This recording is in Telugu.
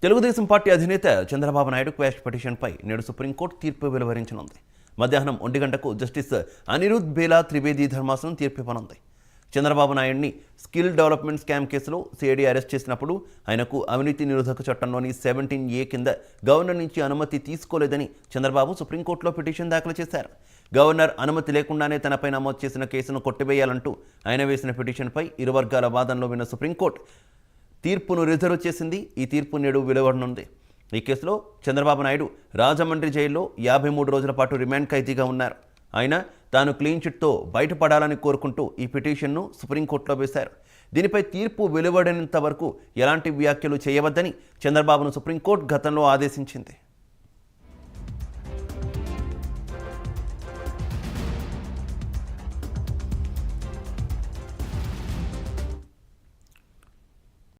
తెలుగుదేశం పార్టీ అధినేత చంద్రబాబు నాయుడు క్వాష్ పిటిషన్పై నేడు సుప్రీంకోర్టు తీర్పు వెలువరించనుంది. మధ్యాహ్నం 1 గంటకు జస్టిస్ అనిరుద్ బేలా త్రివేది ధర్మాసనం తీర్పు ఇవ్వనుంది. చంద్రబాబు నాయుడిని స్కిల్ డెవలప్మెంట్ స్కామ్ కేసులో సిఐడి అరెస్ట్ చేసినప్పుడు ఆయనకు అవినీతి నిరోధక చట్టంలోని 17A కింద గవర్నర్ నుంచి అనుమతి తీసుకోలేదని చంద్రబాబు సుప్రీంకోర్టులో పిటిషన్ దాఖలు చేశారు. గవర్నర్ అనుమతి లేకుండానే తనపై నమోదు చేసిన కేసును కొట్టివేయాలంటూ ఆయన వేసిన పిటిషన్పై ఇరు వర్గాల వాదనలో విన్న సుప్రీంకోర్టు తీర్పును రిజర్వ్ చేసింది. ఈ తీర్పు నేడు వెలువడనుంది. ఈ కేసులో చంద్రబాబు నాయుడు రాజమండ్రి జైల్లో 53 రోజుల పాటు రిమాండ్ ఖైదీగా ఉన్నారు. ఆయన తాను క్లీన్ చిట్తో బయటపడాలని కోరుకుంటూ ఈ పిటిషన్ను సుప్రీంకోర్టులో వేశారు. దీనిపై తీర్పు వెలువడినంత వరకు ఎలాంటి వ్యాఖ్యలు చేయవద్దని చంద్రబాబును సుప్రీంకోర్టు గతంలో ఆదేశించింది.